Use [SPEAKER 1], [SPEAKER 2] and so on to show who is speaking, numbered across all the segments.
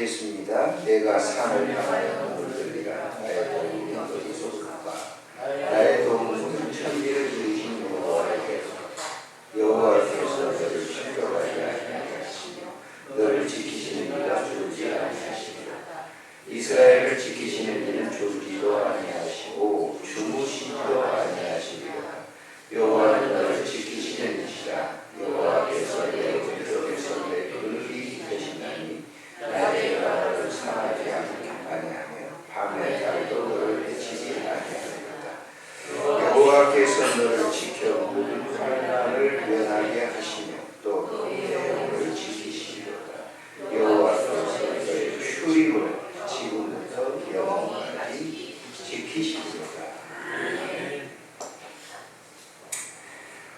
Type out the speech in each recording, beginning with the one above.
[SPEAKER 1] 읽으시겠습니다. 내가 산을 향하여 물들리라. 나의 도움이 어디서 올까? 나의 도움은 천지를 지으신 여호와께서 너를 신격하지 아니하시며 너를 지키시는 이가 졸지 아니하시리라. 이스라엘을 지키시는 이는 졸지도 아니하시고 주무시지도 아니하시리라. 여호와는 너를 지키시는 이시라. 여호와께서 내 오른쪽에서 내 그릇이 되시나니 낮에가 너를 상하지 아니하며 밤에 달도 너를 해치지 아니하리로다. 여호와께서 너를 지켜 모든 환난을 면하게 하시며 또 너의 영혼을 지키시리로다. 여호와께서 너의 출입을 지금부터 영원까지 지키시리로다.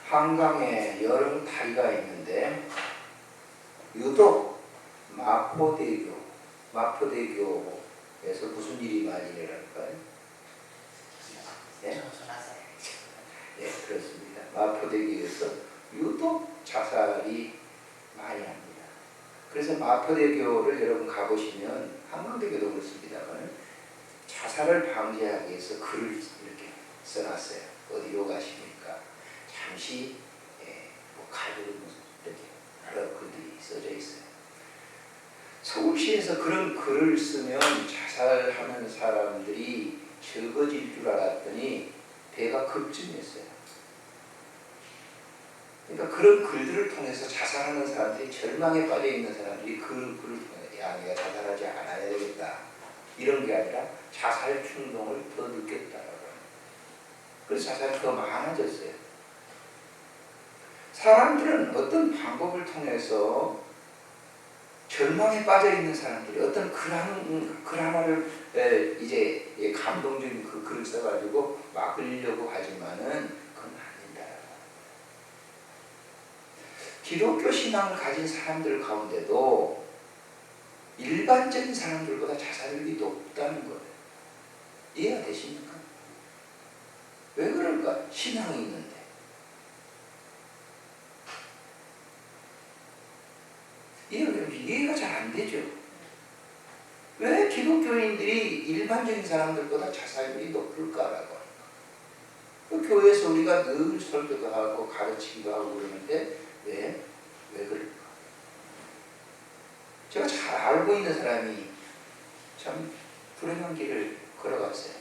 [SPEAKER 1] 한강에 여러 다리가 있는데 유독 마포대교에서 무슨 일이 많이 일어날까요? 예? 예, 그렇습니다. 마포대교에서 유독 자살이 많이 합니다. 그래서 마포대교를 여러분 가보시면 한강대교도 그렇습니다만 자살을 방지하기 위해서 글을 이렇게 써놨어요. 어디로 가십니까? 잠시 뭐 가려는 이렇게 여러 글들이 써져 있어요. 서울시에서 그런 글을 쓰면 자살하는 사람들이 적어질 줄 알았더니 배가 급증했어요. 그러니까 그런 글들을 통해서 자살하는 사람들이, 절망에 빠져 있는 사람들이 그 글을 통해서 야, 내가 자살하지 않아야 되겠다, 이런 게 아니라 자살 충동을 더 느꼈다라고. 그래서 자살이 더 많아졌어요. 사람들은 어떤 방법을 통해서 절망에 빠져 있는 사람들이 어떤 글 하나를 이제 감동적인 그 글을 써가지고 막으려고 하지만은 그건 아니다. 기독교 신앙을 가진 사람들 가운데도 일반적인 사람들보다 자살률이 높다는 거예요. 이해가 되십니까? 왜 그럴까? 신앙이 있는데. 이해가 잘 안 되죠. 왜 기독교인들이 일반적인 사람들보다 자살률이 높을까라고. 그 교회에서 우리가 늘 설교도 하고 가르치기도 하고 그러는데 왜 그럴까? 제가 잘 알고 있는 사람이 참 불행한 길을 걸어갔어요.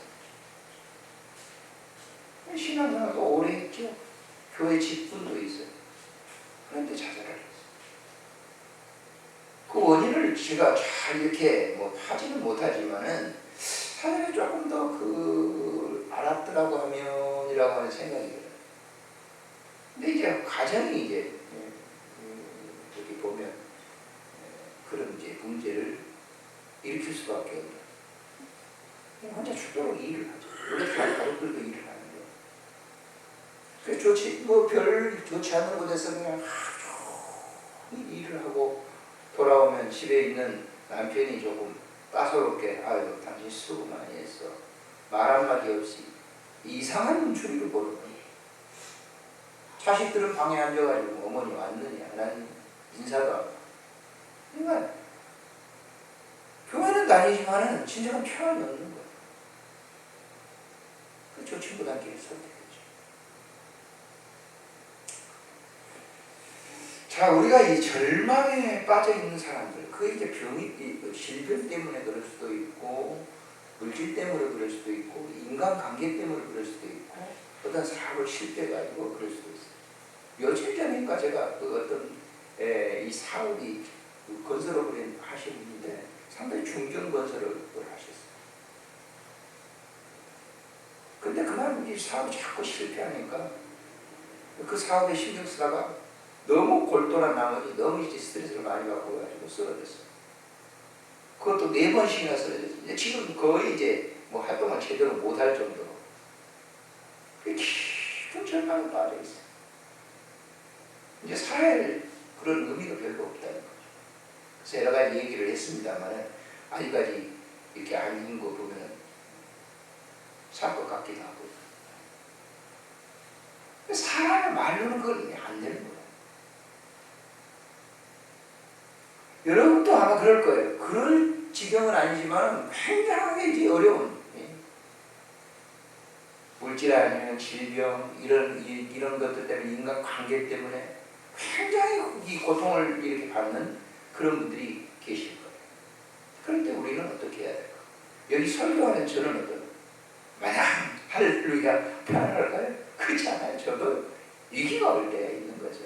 [SPEAKER 1] 신앙생활도 오래 했죠. 교회 직분도 있어요. 그런데 자살을 했어요. 그 원인을 제가 잘 이렇게 뭐 하지는 못하지만은 사전에 조금 더 알았더라고 하면이라고 하는 생각이 들어요. 근데 이제 가정이 이제 이렇게 보면 그런 이제 문제를 일으킬 수밖에 없는. 혼자 죽도록 일을 하죠. 원래 바로 끌고 일을 하는 거예요. 그래서 별 좋지 않은 곳에서 그냥 일을 하고 돌아오면 집에 있는 남편이 조금 따사롭게 아유 당신 수고 많이 했어, 말 한마디 없이 이상한 눈초리를 보는 거예요. 자식들은 방에 앉아가지고 어머니 왔느냐 안 왔느냐 인사도 하고. 그러니까 교회는 다니지만은 진정한 평안이 없는 거예요. 저 친구들끼리 선택했죠. 자, 우리가 이 절망에 빠져 있는 사람들, 그게 이제 질병 때문에 그럴 수도 있고, 물질 때문에 그럴 수도 있고, 인간관계 때문에 그럴 수도 있고, 어떤 사업을 실패해가지고 그럴 수도 있어요. 며칠 전인가 제가 이 사업이 건설업을 하시는데 상당히 중견건설을 하셨어요. 근데 그날 이 사업이 자꾸 실패하니까 그 사업에 신경 쓰다가 너무 골똘한 나머지 너무 이제 스트레스를 많이 받고 가지고 쓰러졌어요. 그것도 4번씩이나 쓰러졌어요. 지금 거의 이제 뭐 활동을 제대로 못할 정도로 깊은 절망에 빠져 있어요. 이제 살아야 할 그런 의미가 별로 없다는 거죠. 그래서 여러 가지 얘기를 했습니다만 아직까지 이렇게 안 읽은 거 보면 살 것 같기도 하고. 사람의 말로는 그건 안 되는 거예요. 여러분도 아마 그럴 거예요. 그럴 지경은 아니지만 굉장히 이제 어려운, 물질 아니면 질병 이런 것들 때문에, 인간 관계 때문에 굉장히 이 고통을 이렇게 받는 그런 분들이 계실 거예요. 그럴 때 우리는 어떻게 해야 될까? 여기 설교하는 저는 마냥 할렐루야 편안할까요? 그렇지 않아요. 저도 위기가 올 때가 있는 거죠.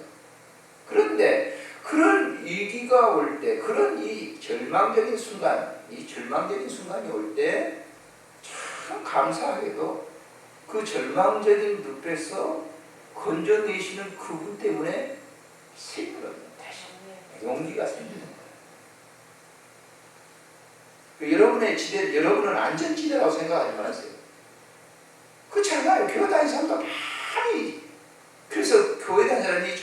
[SPEAKER 1] 그런데 그런 위기가 올 때, 그런 이 절망적인 순간이 올 때 참 감사하게도 그 절망적인 늪에서 건져내시는 그분 때문에 생명을 다시 용기가 생기는 거예요. 여러분의 지대, 여러분은 안전지대라고 생각하지 마세요. 그렇지 않아요. 교회 다니는 사람도 많이, 그래서 교회 다니는 사람이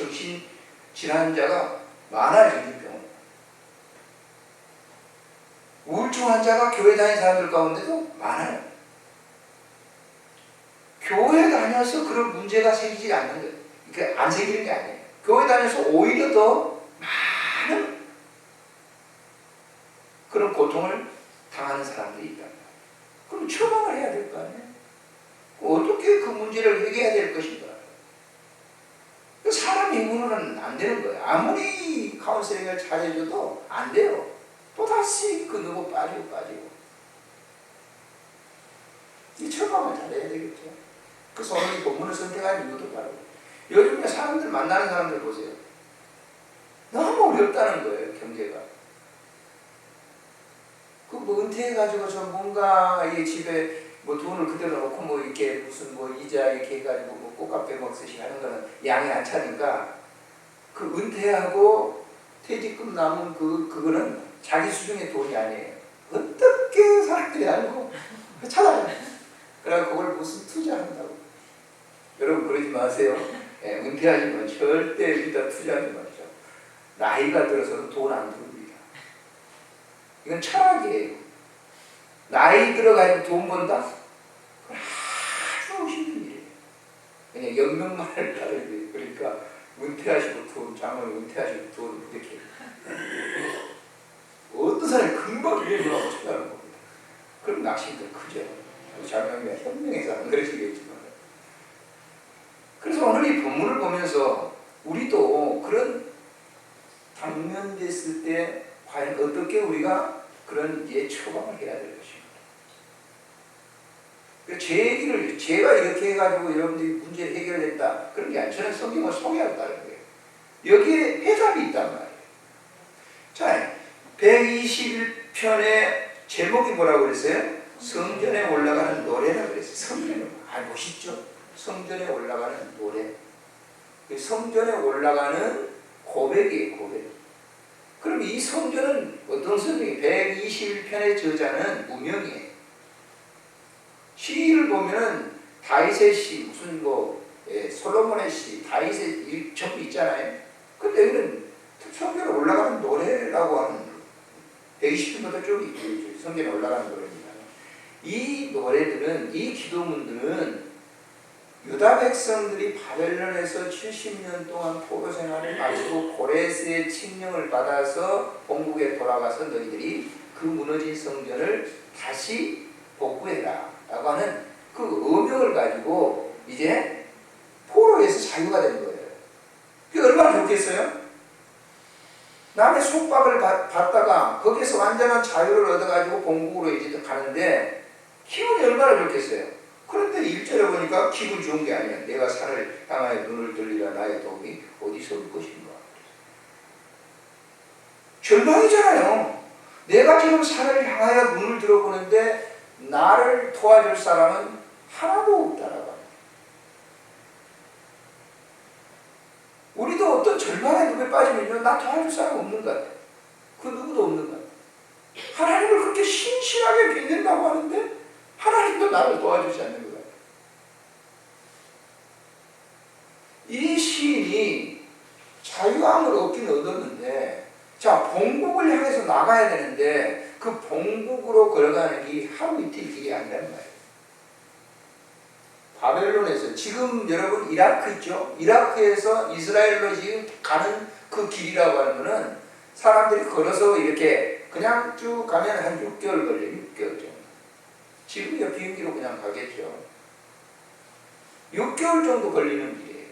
[SPEAKER 1] 정신질환자가 많아요. 정신병원. 우울증 환자가 교회 다니는 사람들 가운데도 많아요. 교회 다녀서 그런 문제가 생기지 않는 거예요. 그러니까 안 생기는 게 아니에요. 교회 다녀서 오히려 더 많은 그런 고통을 당하는 사람들이 있다. 그럼 처방을 해야 될 거 아니에요? 어떻게 그 문제를 해결해야 될 것인가? 사람 힘으로는 안 되는 거예요. 아무리 카운셀링을 잘해줘도 안 돼요. 또다시 그누고 빠지고. 이 처방을 잘해야 되겠죠. 그래서 오늘 이 본문을 선택한 이유도 바로 요즘에 사람들 만나는 사람들 보세요. 너무 어렵다는 거예요. 경제가. 그 뭐 은퇴해가지고 저 뭔가 이 집에 뭐 돈을 그대로 놓고 뭐 이렇게 무슨 뭐 이자 이렇게 해가지고 뭐 꽃값 빼먹듯이 하는 거는 양이 안 차니까 그 은퇴하고 퇴직금 남은 그거는 자기 수중의 돈이 아니에요. 어떻게 사람들이 알고 찾아요. 그래서 그걸 무슨 투자한다고. 여러분 그러지 마세요. 예, 은퇴하시면 절대 여기다 투자하지 마시죠. 나이가 들어서는 돈 안 들어옵니다. 이건 철학이에요. 나이 들어가지고 돈 번다? 아주 힘든 일이에요. 그냥 연명만을 따르는 거예요. 그러니까 은퇴하시고 돈, 장을 은퇴하시고 돈 이렇게 어떤 사람이 금방 일어나고 찾아가는 겁니다. 그럼 낚시도 크죠. 장명이가 현명해서 안 그러시겠지만. 그래서 오늘 이 본문을 보면서 우리도 그런 당면됐을 때 과연 어떻게 우리가 그런 처방을 해야 될 것인가. 제 얘기를 제가 이렇게 해가지고 여러분들이 문제를 해결했다 그런 게 아니에요. 저는 성경을 소개하겠다는 거예요. 여기에 해답이 있단 말이에요. 자, 121편의 제목이 뭐라고 그랬어요? 성전에 올라가는 노래라고 그랬어요. 성전에, 멋있죠? 성전에 올라가는 노래. 성전에 올라가는 고백이에요. 고백. 그럼 이 성전은 어떤 성전이 121편의 저자는 무명이에요. 시를 보면은 다윗의 시, 무슨 솔로몬의 시, 다윗의 전부 있잖아요. 근데 여기는 성전에 올라가는 노래라고 하는 120편부터 쭉 있고 성전에 올라가는 노래입니다. 이 노래들은, 이 기도문들은 유다 백성들이 바벨론에서 70년 동안 포로 생활을 마치고 고레스의 칙령을 받아서 본국에 돌아가서 너희들이 그 무너진 성전을 다시 복구해라 라고 하는 그 어명을 가지고 이제 포로에서 자유가 된 거예요. 그게 얼마나 좋겠어요? 남의 속박을 받다가 거기서 완전한 자유를 얻어가지고 본국으로 이제 가는데 기분이 얼마나 좋겠어요? 그런데 1절에 보니까 기분 좋은 게 아니야. 내가 산을 향하여 눈을 들리라 나의 도움이 어디서 올 것인가. 절망이잖아요. 내가 지금 산을 향하여 눈을 들어보는데 나를 도와줄 사람은 하나도 없다라고. 우리도 어떤 절망의 늪에 빠지면요, 나 도와줄 사람 없는 것 같아. 그 누구도 없는 것 같아. 하나님을 그렇게 신실하게 믿는다고 하는데 하나님도 나를 도와주지 않는 것 같아. 이 시인이 자유함을 얻긴 얻었는데, 자, 본국을 향해서 나가야 되는데 그 본국으로 걸어가는 길이 하루 이틀 길이 아니란 말이에요. 바벨론에서, 지금 여러분 이라크 있죠? 이라크에서 이스라엘로 지금 가는 그 길이라고 하는 거는 사람들이 걸어서 이렇게 그냥 쭉 가면 한 6개월 걸려요. 6개월 정도. 지금이야 비행기로 그냥 가겠죠. 6개월 정도 걸리는 길이에요.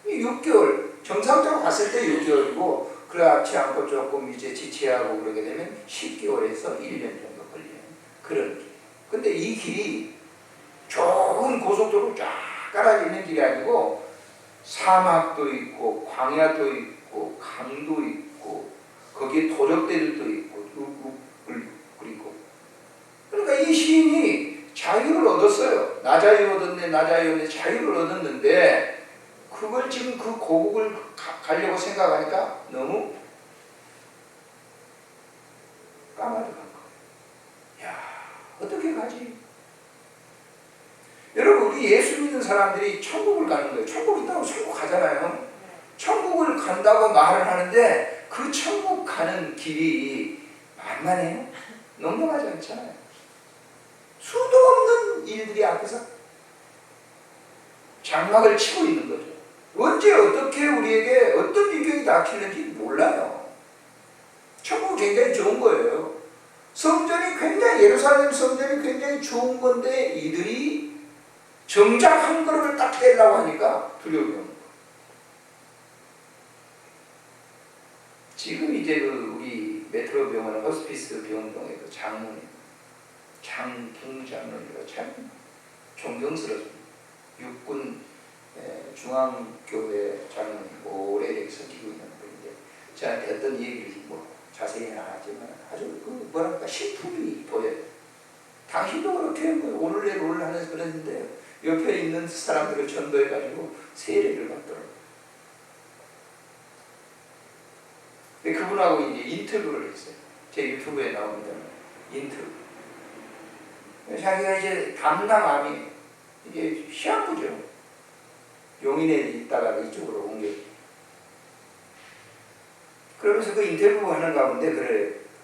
[SPEAKER 1] 이 6개월, 정상적으로 갔을 때 6개월이고, 그렇지 않고 조금 이제 지체하고 그러게 되면 10개월에서 1년 정도 걸리는 그런 길. 근데 이 길이 좋은 고속도로 쫙 깔아져 있는 길이 아니고, 사막도 있고, 광야도 있고, 강도 있고, 거기에 도적대들도 있고, 그리고. 그러니까 이 시인이 자유를 얻었어요. 나 자유 얻었네, 나 자유 얻네, 자유를 얻었는데, 그걸 지금 그 고국을 가려고 생각하니까 너무 까마득한 거예요. 야, 어떻게 가지? 여러분, 우리 예수 믿는 사람들이 천국을 가는 거예요. 천국 있다고 천국 가잖아요. 천국을 간다고 말을 하는데 그 천국 가는 길이 만만해요? 넉넉하지 않잖아요. 수도 없는 일들이 앞에서 장막을 치고 있는 거죠. 언제 어떻게 우리에게 어떤 비경이 닥치는지 몰라요. 천국이 굉장히 좋은 거예요. 성전이 굉장히, 예루살렘 성전이 굉장히 좋은 건데 이들이 정작 한 걸음을 딱 떼려고 하니까 두려움이 오는 거예요. 지금 이제 그 우리 메트로 병원, 호스피스 병원동의 그 장모님, 장풍장로님과 참 존경스럽습니다. 육군 중앙교회 장로님, 오래되게 섬기고 있는 분인데, 저한테 어떤 얘기를 뭐 자세히는 안 하지만 아주 그 뭐랄까 신품이 보여요. 당신도 그렇게 뭐 오늘 내일 오늘 하면서 그랬는데 옆에 있는 사람들을 전도해가지고 세례를 받더라고요. 그분하고 이제 인터뷰를 했어요. 제 유튜브에 나옵니다. 인터뷰. 자기가 이제 담남암이 이게 시한부죠. 용인에 있다가 이쪽으로 옮겨. 그러면서 그 인터뷰 하는 가운데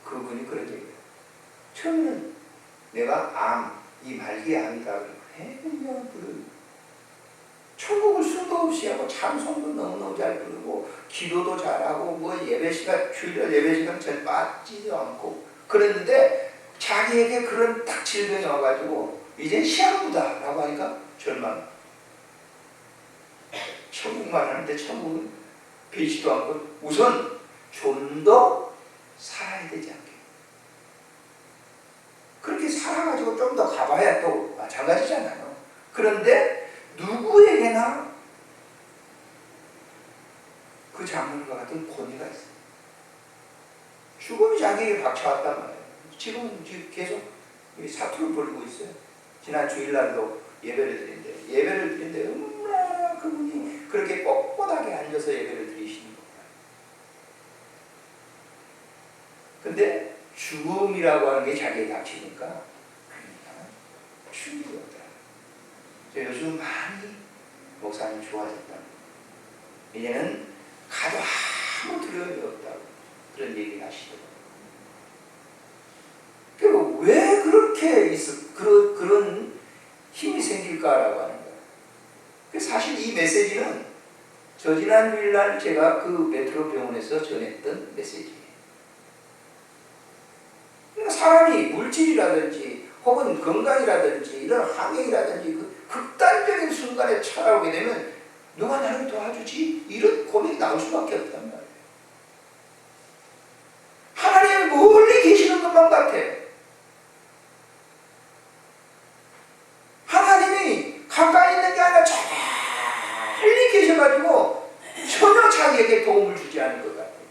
[SPEAKER 1] 그분이 그런 얘기예요. 처음에는 내가 이 말기의 암이다. 천국을 수도 없이 하고 찬송도 너무너무 잘 부르고 기도도 잘하고 뭐 예배 시간, 주일날 예배 시간 잘 빠지지도 않고 그랬는데 자기에게 그런 딱 질병이 와가지고 이제 시한부다라고 하니까 절망. 천국만 하는데 천국은 베지도 않고 우선 좀 더 살아야 되지 않게. 그렇게 살아가지고 좀 더 가봐야 또 마찬가지잖아요. 그런데 누구에게나 그 장면과 같은 권위가 있어요. 죽음이 자기에게 닥쳐왔단 말이에요. 지금 계속 사투를 벌이고 있어요. 지난 주일날도 예배를 드린데 얼마나 그분이 그렇게 뻣뻣하게 앉아서 예배를 드리시는 거예요. 근데 죽음이라고 하는 게 자기에 닥치니까 충격이 오더라고요. 요즘 많이 목사님 좋아졌다. 이제는 가도 아무 두려움이 없다고 그런 얘기를 하시더라고요. 그리고 왜 그렇게 그런 힘이 생길까라고 하는 거예요. 사실 이 메시지는 지난 주일날 제가 그 메트로 병원에서 전했던 메시지예요. 그러니까 사람이 물질이라든지 혹은 건강이라든지 이런 환경이라든지 그 극단적인 순간에 찾아오게 되면 누가 나를 도와주지? 이런 고민이 나올 수밖에 없단 말이에요. 하나님이 멀리 계시는 것만 같아. 하나님이 가까이 있는 게 아니라 멀리 계셔가지고 전혀 자기에게 도움을 주지 않을 것 같아요.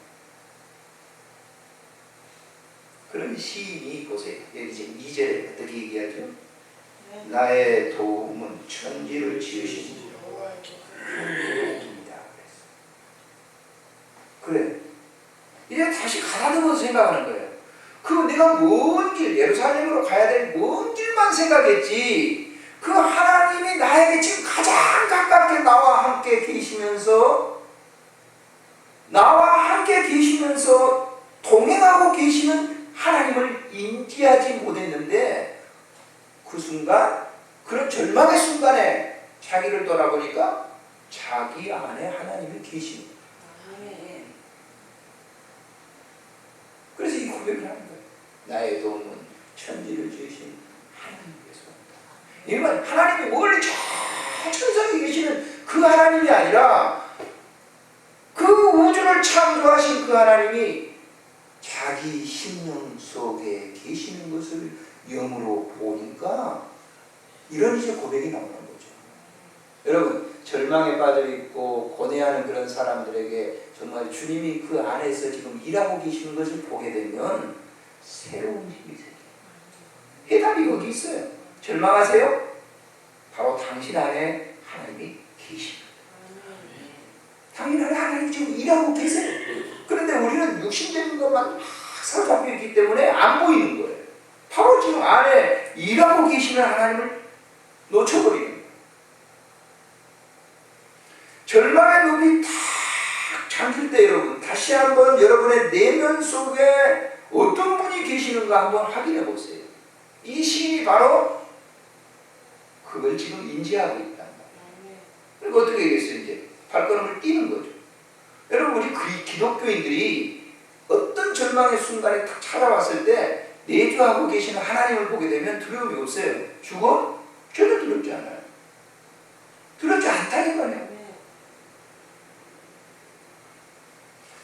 [SPEAKER 1] 그런 시인이 보세요. 여기 지금 2절에 어떻게 얘기하죠? 나의 도움은 천지를 지으신 여호와입니다. 그래. 이제 다시 가다듬어서 생각하는 거예요. 내가 먼 길, 예루살렘으로 가야 될 먼 길만 생각했지. 그 하나님이 나에게 지금 가장 가깝게 나와 함께 계시면서 동행하고 계시는 하나님을 인지하지 못했는데 그 순간, 그런 절망의 순간에 자기를 돌아보니까 자기 안에 하나님이 계십니다. 나의 도움은 천지를 지으신 하나님께서 온다. 이건 하나님이 멀리 저 천상에 계시는 그 하나님이 아니라 그 우주를 창조하신 그 하나님이 자기 심령 속에 계시는 것을 영으로 보니까 이런 이제 고백이 나오는 거죠. 여러분, 절망에 빠져 있고 고뇌하는 그런 사람들에게 정말 주님이 그 안에서 지금 일하고 계시는 것을 보게 되면 새로운 힘이 생겨요. 해답이 거기 있어요. 절망하세요? 바로 당신 안에 하나님이 계십니다. 당신 안에 하나님이 지금 일하고 계세요. 그런데 우리는 육신적인 것만 막 사로잡혀 있기 때문에 안 보이는 거예요. 바로 지금 안에 일하고 계시는 하나님을 놓쳐버리는 거예요. 절망의 놈이 탁 잠길 때 여러분, 다시 한번 여러분의 내면 속에 어떤 분이 계시는가 한번 확인해 보세요. 이 시인이 바로 그걸 지금 인지하고 있단 말이에요. 그러니까 어떻게 되겠어요? 이제 발걸음을 뛰는 거죠. 여러분, 우리 기독교인들이 어떤 절망의 순간에 탁 찾아왔을 때 내주하고 계시는 하나님을 보게 되면 두려움이 없어요. 죽어? 전혀 두렵지 않아요. 두렵지 않다니까요.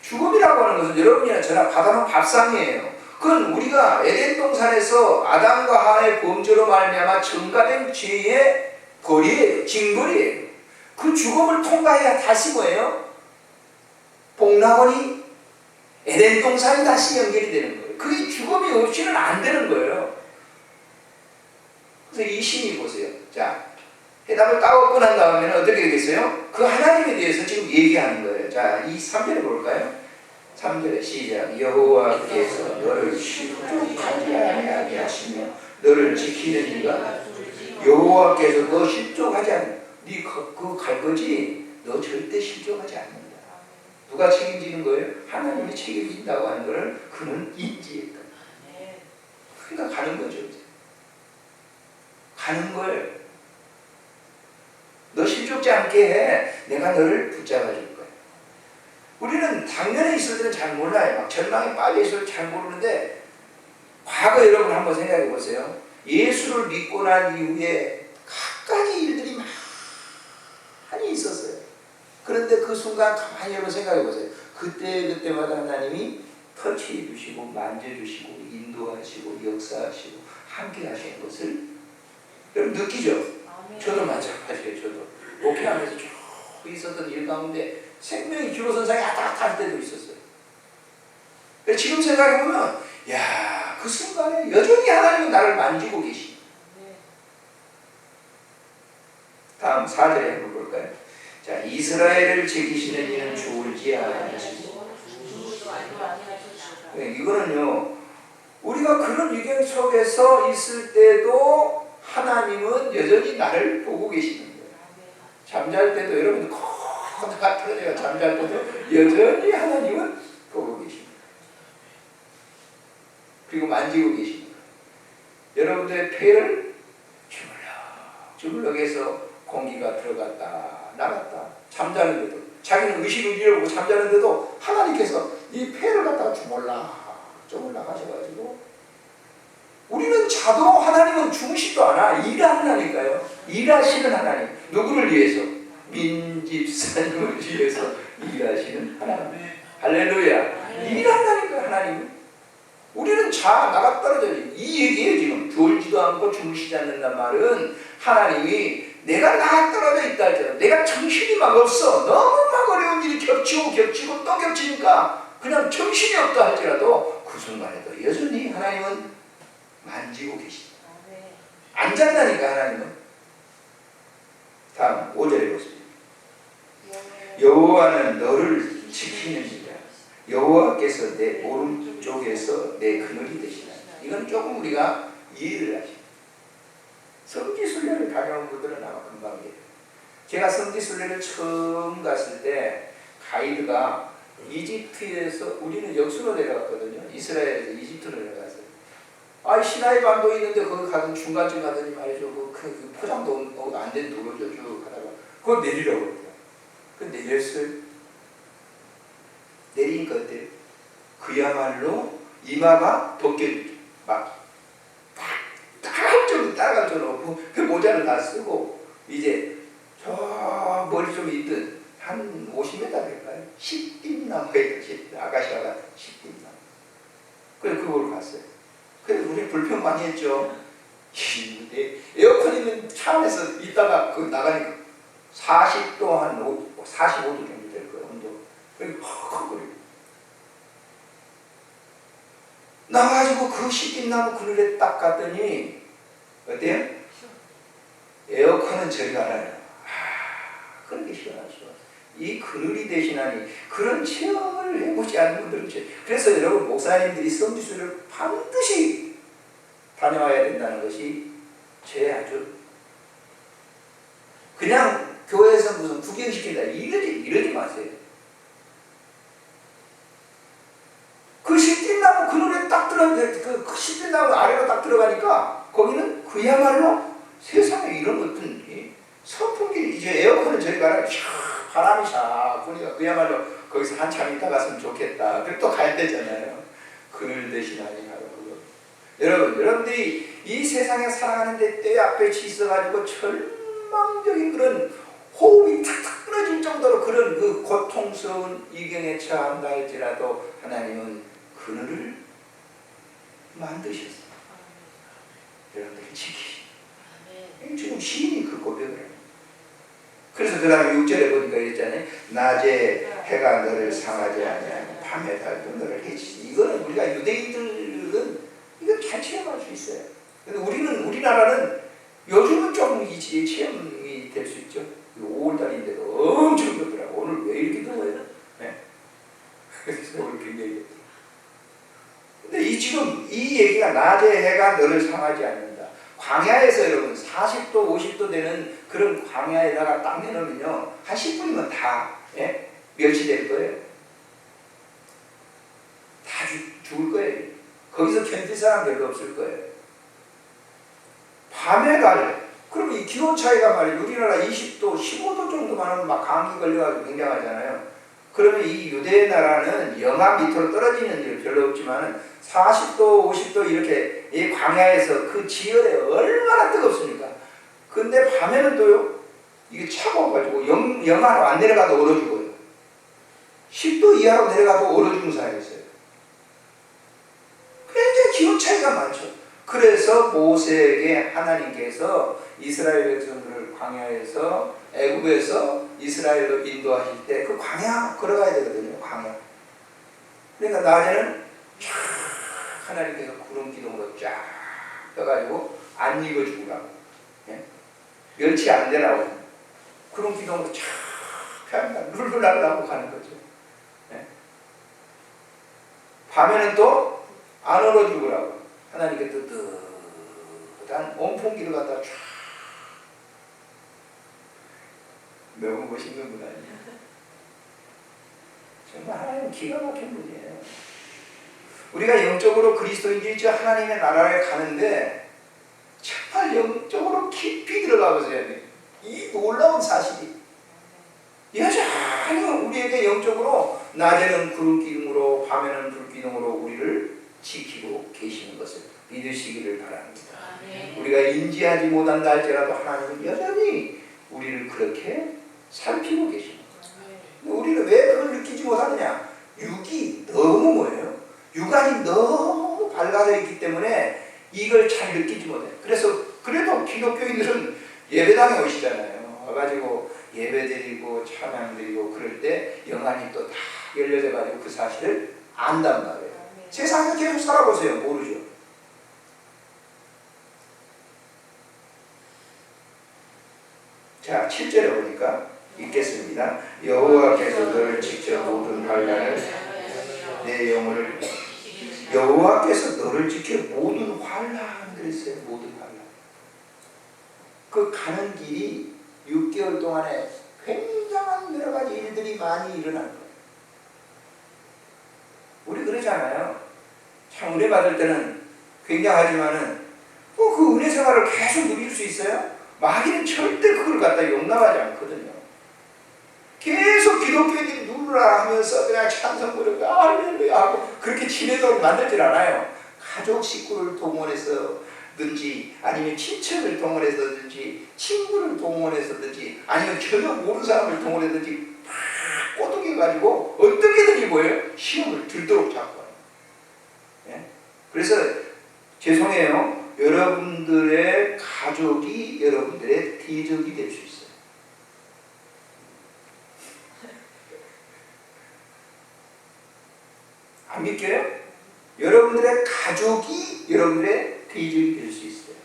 [SPEAKER 1] 죽음이라고 하는 것은 여러분이나 저나 받아놓은 밥상이에요. 그건 우리가 에덴 동산에서 아담과 하와의 범죄로 말미암아 전가된 죄의 거리예요. 징거리예요. 그 죽음을 통과해야 다시 뭐예요? 복락원이 에덴 동산이 다시 연결이 되는 거예요. 그 죽음이 없이는 안 되는 거예요. 그래서 이 시인이 보세요. 자, 해답을 따고 난 다음에는 어떻게 되겠어요? 그 하나님에 대해서 지금 얘기하는 거예요. 자, 이 3절에 볼까요? 3절에 시작. 여호와께서 너를 실족하지 아니하게 하시며 너를 지키는 이가 여호와께서 너 실족하지 않는다. 네 그거 갈 거지? 너 절대 실족하지 않는다. 누가 책임지는 거예요? 하나님이 책임진다고 하는 것을 그는 인지했다. 그러니까 가는 거죠. 이제. 가는 거예요. 너 실족지 않게 해. 내가 너를 붙잡아 줄 거야. 우리는 당면에 있을 때는 잘 몰라요. 막 절망에 빠져 있을 때 잘 모르는데 과거 여러분 한번 생각해 보세요. 예수를 믿고 난 이후에 갖가지 일들이 많이 있었어요. 그런데 그 순간 가만히 여러분 생각해 보세요. 그때마다 하나님이 터치해 주시고 만져주시고 인도하시고 역사하시고 함께 하시는 것을 여러분 느끼죠? 저도 마찬가지예요. 저도 목회하면서 쭉 있었던 일 가운데 생명이 기로선상에 왔다 갔다 할 때도 있었어요. 지금 생각해보면 야, 그 순간에 여전히 하나님은 나를 만지고 계시. 다음 4절에 한번 볼까요? 자, 이스라엘을 지키시는 이는 죽을지 아니하시고. 이거는요, 우리가 그런 위경 속에서 있을 때도 하나님은 여전히 나를 보고 계시는 거예요. 잠잘 때도 여러분 코가 틀어져요. 잠잘 때도 여전히 하나님은 보고 계십니다. 그리고 만지고 계십니다. 여러분들의 폐를 주물럭해서 공기가 들어갔다 나갔다 잠자는데도 자기는 의식을 잃어보고 잠자는데도 하나님께서 이 폐를 갖다가 주물락 하셔가지고 우리는 자도 하나님은 주무시도 않아. 일하시니까요. 일하시는 하나님. 누구를 위해서? 민집사님을 위해서 일하시는 하나님. 할렐루야. 일한다니까 하나님은. 우리는 나가 떨어져. 이 얘기예요 지금. 졸지도 않고 주무시지 않는단 말은 하나님이 내가 나가 떨어져 있다 할때는 내가 정신이 막 없어. 너무 막 어려운 일이 겹치고 또 겹치니까 그냥 정신이 없다 할지라도 그 순간에도 여전히 하나님은 만지고 계십니다. 안 잔다니까 하나님은. 다음 5절에 보십니다. 여호와는 너를 지키는 이다. 여호와께서 내 오른쪽에서 내 그늘이 되시다. 이건 조금 우리가 이해를 하십니다. 성지순례를 다녀온 분들은 아마 금방 이해해요. 제가 성지순례를 처음 갔을 때 가이드가 이집트에서 우리는 역수로 내려갔거든요. 이스라엘에서 이집트로 내려갔어요. 시나이 반도 있는데 거기 가던 중간쯤 가더니 말이죠. 그 포장도 안 된 도로를 쭉 가다가 그거 내리라고 그랬어요. 그 내렸어요. 내리니까 어때요? 그야말로 이마가 벗겨지죠. 막 따라갈 정도 따라갈 정도 그 모자를 다 쓰고 이제 저 머리 좀 있던 한 50m 될까요? 십빛나무에 아가씨와 같은 십빛나무. 그래서 그걸 봤어요. 그래서 우리 불평 많이 했죠. 에어컨 있는 차 안에서 있다가 그 나가니까 40도 한 45도 정도 될 거예요, 온도. 그리고 헉헉거리고. 나가지고 그 십빛나무 그늘에 딱 갔더니 어때요? 에어컨은 저리 가라요. 그렇게 시원할 수가 없어요. 이 그늘이 대신하니 그런 체험을 해보지 않는 분들은 그래서 여러분 목사님들이 성지순례를 반드시 다녀와야 된다는 것이 제 아주 그냥 교회에서 무슨 구경시킨다 이러지 마세요. 그 십빛나무 그늘에 딱 그 십빛나무 아래로 딱 들어가니까 거기는 그야말로 세상에 이런 어떤 선풍기 이제 에어컨은 저리 가라 바람이 샥 부니까 그야말로 거기서 한참 있다 갔으면 좋겠다. 그리고 또 가야 되잖아요. 그늘 대신하니 가라고. 여러분들이 이 세상에 살아가는데 때 앞에 있어가지고 절망적인 그런 호흡이 탁탁 끊어질 정도로 그런 그 고통스러운 이경에 처한다 할지라도 하나님은 그늘을 만드셨어요. 여러분들이 지키시. 지금 시인이 그 고백을 해요. 그래서 그 다음에 6절에 보니까 이랬잖아요. 낮에 해가 너를 상하지 아니하니 밤에 달도 너를 해치지. 이거는 우리가 유대인들은 이거 잘 체험할 수 있어요. 근데 우리나라는 요즘은 좀 이 체험이 될 수 있죠. 5월달인데도 엄청 덥더라고. 오늘 왜 이렇게 더워요? 네? 그래서 오늘 굉장히 덥더라고. 근데 지금 이 얘기가 낮에 해가 너를 상하지 않는다. 광야에서 여러분 40도 50도 되는 그런 광야에다가 딱 내놓으면요 한 10분이면 다 멸치될 거예요. 다 죽을 거예요. 거기서 견딜 사람 별로 없을 거예요. 밤에 가래. 그러면 이 기온 차이가 말이에요. 우리나라 20도 15도 정도만 하면 막 감기 걸려가지고 굉장하잖아요. 그러면 이 유대 나라는 영하 밑으로 떨어지는 일 별로 없지만 40도 50도 이렇게 이 광야에서 그 지열에 얼마나 뜨겁습니까? 근데 밤에는 또요 이게 차가워가지고 영하로 안 내려가도 얼어 죽어요. 10도 이하로 내려가도 얼어 죽는 사람이 있어요. 굉장히 기온 차이가 많죠. 그래서 모세에게 하나님께서 이스라엘 백성들을 광야에서 애굽에서 이스라엘로 인도하실 때 그 광야 걸어가야 되거든요. 광야. 그러니까 낮에는 쫙 하나님께서 구름 기둥으로 쫙 떠가지고 안 익어 죽으라고, 멸치 안 되라고 구름 기둥으로 쫙 펴니까 룰루랄라고 가는 거죠. 밤에는 또 안 얼어 죽으라고 하나님께 뜨뜻한 온풍기를 갖다 쫙 너무 멋있는 분 아니에요? 정말 하나님 기가 막힌 분이에요. 우리가 영적으로 그리스도인들이 하나님의 나라에 가는데 정말 영적으로 깊이 들어가보세요. 이 놀라운 사실이 여전히 우리에게 영적으로 낮에는 구름기둥으로 밤에는 불기둥으로 우리를 지키고 계시는 것을 믿으시기를 바랍니다. 우리가 인지하지 못한다 할지라도 하나님은 여전히 우리를 그렇게 살피고 계십니다. 우리는 왜 그걸 느끼지 못하느냐? 육이 너무 뭐예요? 육안이 너무 밝아져 있기 때문에 이걸 잘 느끼지 못해요. 그래도 기독교인들은 예배당에 오시잖아요. 와가지고 예배드리고 찬양드리고 그럴 때 영안이 또 다 열려져가지고 그 사실을 안단 말이에요. 세상에 계속 살아보세요. 모르죠. 자, 7절에 보니까 읽겠습니다. 여호와께서 너를 지켜 모든 환난을 내 영혼을 여호와께서 너를 지켜 모든 환난 그랬어요. 모든 환난. 그 가는 길이 6개월 동안에 굉장한 여러 가지 일들이 많이 일어난 거예요. 우리 그러잖아요. 참 은혜 받을 때는 굉장하지만은 그 은혜 생활을 계속 누릴 수 있어요? 마귀는 절대 그걸 갖다 용납하지 않거든요. 계속 기독교인들이 누르라 하면서 그냥 찬송 부르고 할렐루야 하고 그렇게 지내도록 만들질 않아요. 가족 식구를 동원해서든지 아니면 친척을 동원해서든지 친구를 동원해서든지 아니면 전혀 모르는 사람을 동원해서든지 막 꼬드겨가지고 어떻게든지 뭐예요? 시험을 들도록 잡고. 예? 그래서 죄송해요. 여러분들의 가족이 여러분들의 대적이 될 수 있어요. 안 믿겨요? 여러분들의 가족이 여러분들의 대적이 될 수 있어요.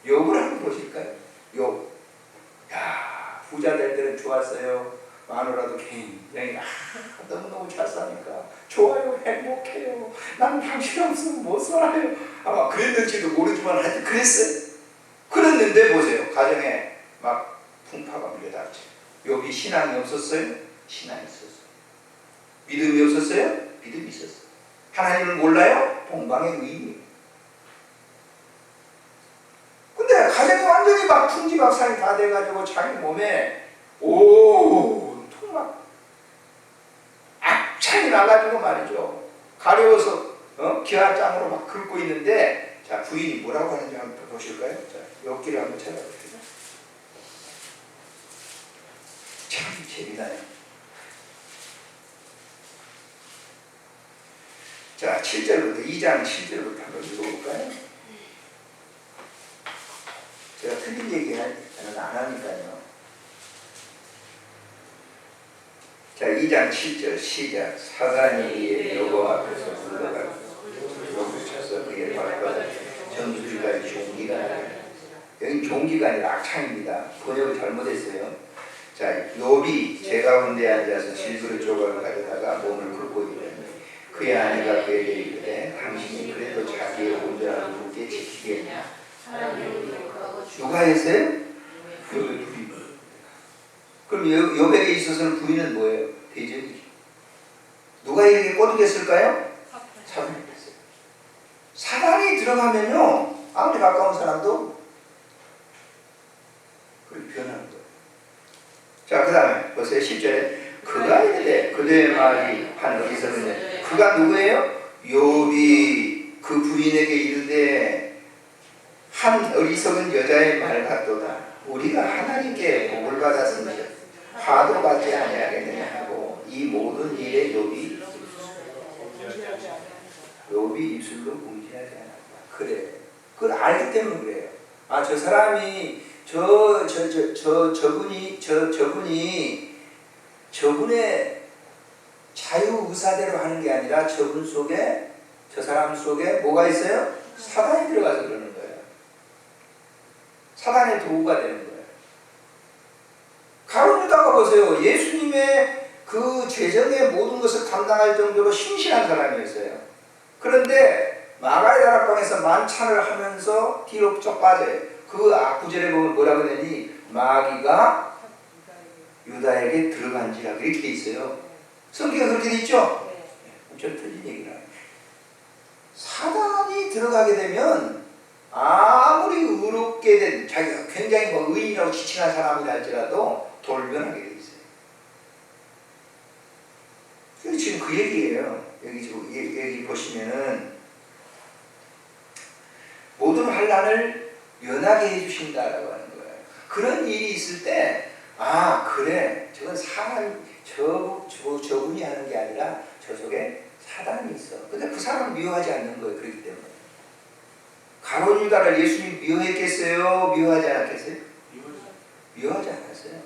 [SPEAKER 1] 욥을 한번 보실까요? 욥. 야, 부자 될 때는 좋았어요. 마누라도 굉장히 너무너무 잘 사니까 좋아요, 행복해요. 난 당신 없으면 못 살아요. 아마 그랬는지도 모르지만 하여튼 그랬어요. 그랬는데 보세요. 가정에 막 풍파가 밀려닥쳐. 욥이 신앙이 없었어요? 신앙이 있었어요. 믿음이 없었어요? 믿음이 있었어요. 하나님을 몰라요? 동방의 의인이에요. 근데 가정이 완전히 막 풍지박산이 다 돼가지고 자기 몸에 온통 막 악창이 나가지고 말이죠. 가려워서 기아장으로 막 긁고 있는데, 자, 부인이 뭐라고 하는지 한번 보실까요? 자, 욥기를 한번 찾아봅시다. 참 재미나요. 자, 7절부터 2장 7절부터 한번 읽어볼까요? 제가 틀린 얘기는 안 하니까요. 자, 2장 7절 시작. 사단이 여호와 앞에서 물러가고 욥을 쳐서 그의 발바닥에 정수리가 종기가 나요. 여기 종기가 아니라 악창입니다. 번역을 잘못했어요. 자, 욥이 제 가운데 앉아서 질그릇 조각을 가져다가 몸을 긁고 있더니 그의 아내가 그에게 이르되 당신이 그래도 자기의 온전한 누구께 지키겠냐? 누가 했어요? 부인. 그럼 욥에게 있어서는 부인은 뭐예요? 대적이죠. 누가 이렇게 꼬드겼을까요? 사단이 됐어요. 사단이 들어가면요, 아무리 가까운 사람도 그렇게 변하는 거예요. 자, 그 다음에 보세요. 10절에 그가 이르되 그대의 말이 한 어리석은 그가 누구예요? 욥이 그 부인에게 이르되 한 어리석은 여자의 말 같도다. 우리가 하나님께 복을 받았으니 화도 받지 아니하겠느냐 하고 이 모든 일에 욥이 입술로 공지하지 않았다. 그래. 그걸 알기 때문에 그래요. 아, 저 사람이 저분의 자유 의사대로 하는 게 아니라 저분 속에, 저 사람 속에 뭐가 있어요? 사단이 들어가서 그러는 거예요. 사단의 도구가 되는 거예요. 가룟 유다가 보세요. 예수님의 그 재정의 모든 것을 감당할 정도로 신실한 사람이었어요. 그런데 마가의 다락방에서 만찬을 하면서 뒤로 쭉 빠져요. 그 앞구절에 보면 뭐라고 되니? 마귀가 유다에게 들어간지라 그렇게 돼 있어요. 성경에 그렇게 돼 있죠? 좀 틀린 얘기라. 사단이 들어가게 되면 아무리 의롭게 된 자기가 굉장히 의인이라고 지칭한 사람이라 할지라도 돌변하게 돼 있어요. 지금 그 얘기예요. 여기 보시면은 모든 환난을 면하게 해주신다라고 하는 거예요. 그런 일이 있을 때, 아, 그래, 저건 사람, 저분이 하는 게 아니라 저 속에 사단이 있어. 근데 그 사람을 미워하지 않는 거예요. 그렇기 때문에. 가룟 유다를 예수님 미워했겠어요? 미워하지 않았겠어요? 미워하지 않았어요.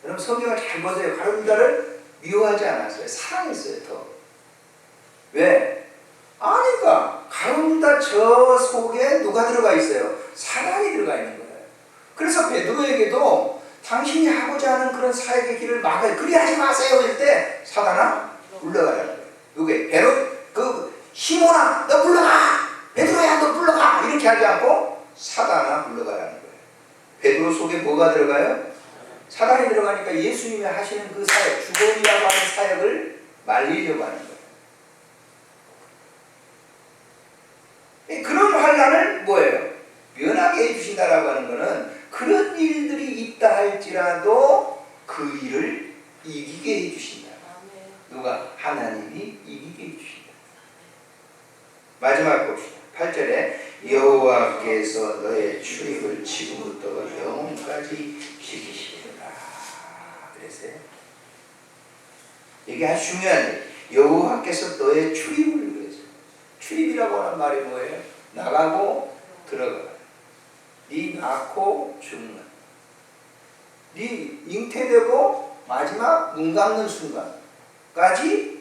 [SPEAKER 1] 여러분 성경을 잘 보세요. 가룟 유다를 미워하지 않았어요. 사랑했어요. 더. 왜? 아니까 가룟 유다 저 속에 누가 들어가 있어요? 사단이 들어가 있는 거예요. 그래서 베드로에게도 당신이 하고자 하는 그런 사역의 길을 막아요. 그리 하지 마세요. 이럴 때 사단아 물러가라는 거예요. 누구에? 시몬아 너 물러가! 베드로야 너 물러가! 이렇게 하지 않고 사단아 물러가라는 거예요. 베드로 속에 뭐가 들어가요? 사단이 들어가니까 예수님이 하시는 그 사역, 주권이라고 하는 사역을 말리려고 하는 거예요. 그런 환난을 뭐예요? 면하게 해주신다라고 하는 것은 그런 일들이 있다 할지라도 그 일을 이기게 해주신다. 누가? 하나님이 이기게 해주신다. 마지막 봅시다. 8절에 여호와께서 너의 출입을 지금부터 영원까지 지키시리라 그랬어요. 이게 아주 중요한 일. 여호와께서 너의 출입을 그랬어요. 출입이라고 하는 말이 뭐예요? 나가고 들어가. 네 낳고 죽는. 네 잉태되고 마지막 눈 감는 순간까지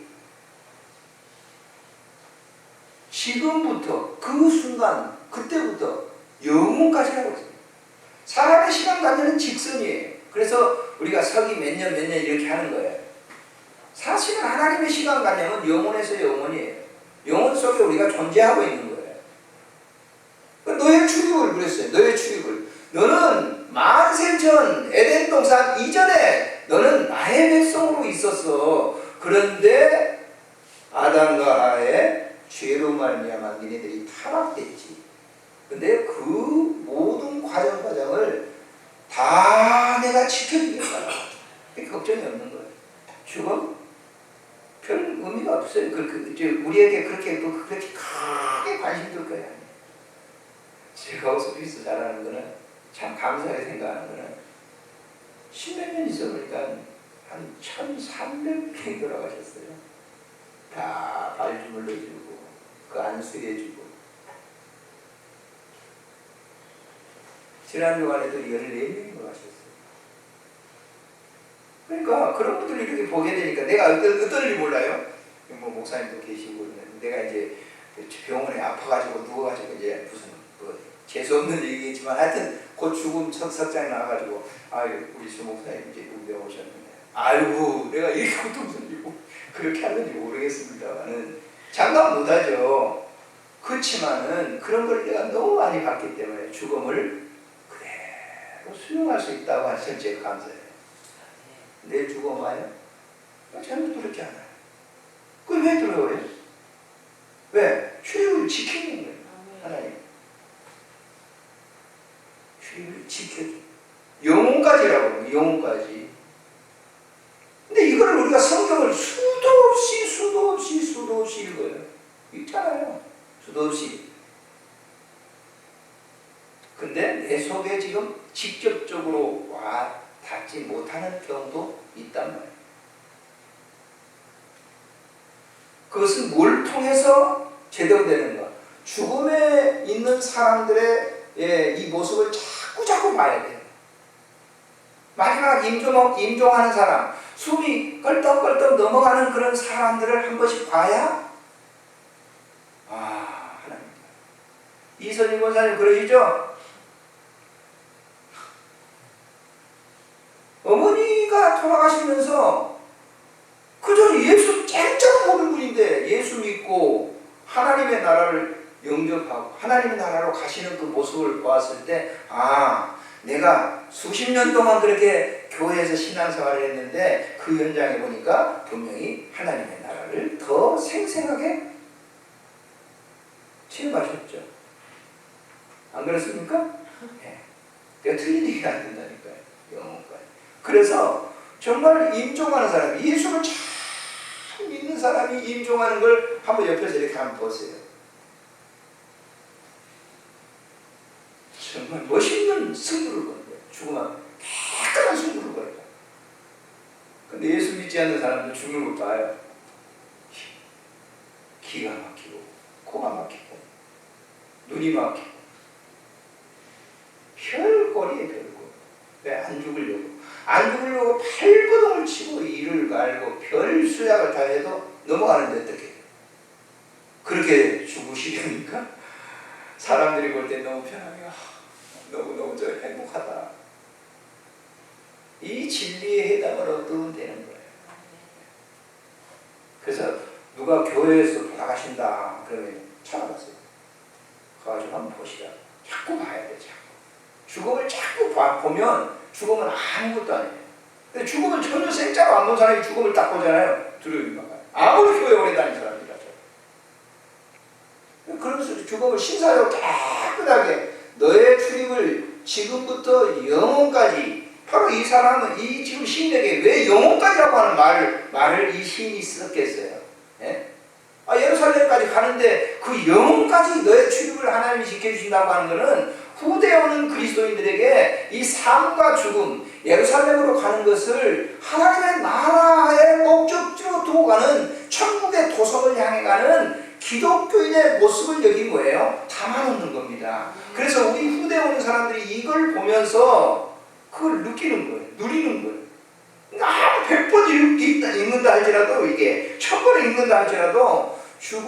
[SPEAKER 1] 지금부터 그 순간 그때부터 영원까지 하고 있어요. 사람의 시간 관계는 직선이에요. 그래서 우리가 서기 몇 년 이렇게 하는 거예요. 사실은 하나님의 시간 관념은 영원에서 영원이에요. 영원 속에 우리가 존재하고 있는 거예요. 너의 출입을 그랬어요. 너의 출입을. 너는 만세전 에덴 동산 이전에 너는 나의 백성으로 있었어. 그런데 아담과 하와의 죄로 말미암아 니네들이 타락됐지. 근데 그 모든 과정을 다 내가 지켜주겠다. 걱정이 없는 거예요. 죽음? 별 의미가 없어요. 우리에게 그렇게 크게 관심 둘 거예요. 제가 오스피스 잘하는 거는 참 감사하게 생각하는 거는 10몇 년 있어 보니까 한 1,300명이 돌아가셨어요. 다 발주물로 주고 그 안수해 주고 지난 주간에도 14명이 돌아가셨어요. 그러니까 그런 분들을 이렇게 보게 되니까 내가 어떨지 몰라요. 뭐 목사님도 계시고 내가 이제 병원에 아파가지고 누워가지고 이제 무슨 재수 없는 얘기겠지만 하여튼 곧 죽음 석장에 나와가지고 우리 주 목사님 이제 우리 오셨는데 아이고 내가 이렇게 고통스럽고 그렇게 하는지 모르겠습니다만은 장담 못하죠. 그렇지만은 그런 걸 내가 너무 많이 봤기 때문에 죽음을 그대로 수용할 수 있다고 하셔서 제가 감사해요. 내일 죽음 와요? 저는 두렵지 않아요. 그걸 왜 두려워요? 왜? 출입을 지키는 거예요. 하나님. 출입을 지켜줘. 영혼까지라고, 영혼까지. 근데 이거를 우리가 성경을 수도 없이 읽어요. 읽잖아요. 수도 없이. 근데 내 속에 지금 직접적으로 와 닿지 못하는 경우도 있단 말이에요. 그것은 뭘 통해서 제대로 되는가? 죽음에 있는 사람들의 이 모습을 자꾸 봐야 돼요. 마지막 임종하는 사람, 숨이 껄떡껄떡 넘어가는 그런 사람들을 한 번씩 봐야 하나님. 이선희 권사님 그러시죠? 어머니가 돌아가시면서 그저 예수 쨍쨍 모르는 분인데 예수 믿고 하나님의 나라를 영접하고 하나님의 나라로 가시는 그 모습을 보았을 때 내가 수십 년 동안 그렇게 교회에서 신앙생활을 했는데 그 현장에 보니까 분명히 하나님의 나라를 더 생생하게 체험하셨죠. 안 그렇습니까? 네. 그러니까 틀린 얘기가 안 된다니까요. 영혼까지. 그래서 정말 임종하는 사람, 예수를 참 믿는 사람이 임종하는 걸 한번 옆에서 이렇게 한번 보세요. 정말 멋있는 승부를 거는 거예요. 죽음은 깨끗한 승부를 거예요. 근데 예수 믿지 않는 사람들 죽는 거 봐요. 기가 막히고 코가 막히고 눈이 막히고 별꼴이에요. 별꼴. 왜 안 죽으려고? 안 죽으려고 발버둥을 치고 이를 갈고 별 수약을 다 해도 넘어가는데 어떻게 해요? 그렇게 죽으시려니까 사람들이 볼 때 너무 편하게 너무 저 행복하다. 이 진리의 해답을 얻으면 되는 거예요. 그래서 누가 교회에서 돌아가신다 그러면 찾아봤어요. 가가지고 한번 보시라. 자꾸 봐야 돼. 자꾸. 죽음을 자꾸 보면 죽음은 아무것도 아니에요. 근데 죽음은 전혀 생짜로 안 본 사람이 죽음을 딱 보잖아요. 두려움이 막아요. 아무리 교회 오래 다닌 사람이라도. 그러면서 죽음을 신사적으로 깨끗하게 너의 출입을 지금부터 영혼까지 바로 이 사람은 이 지금 시인에게 왜 영혼까지라고 하는 말을 이 시인이 썼겠어요. 예? 예루살렘까지 가는데 그 영혼까지 너의 출입을 하나님이 지켜주신다고 하는 것은 후대에 오는 그리스도인들에게 이 삶과 죽음, 예루살렘으로 가는 것을 하나님의 나라의 목적지로 두고 가는 천국의 도성을 향해 가는 기독교인의 모습을 여기 뭐예요? 담아놓는 겁니다. 그래서 우리 후대에 오는 사람들이 이걸 보면서 그걸 느끼는 거예요. 누리는 거예요. 100번 읽는다 할지라도, 이게 1000번 읽는다 할지라도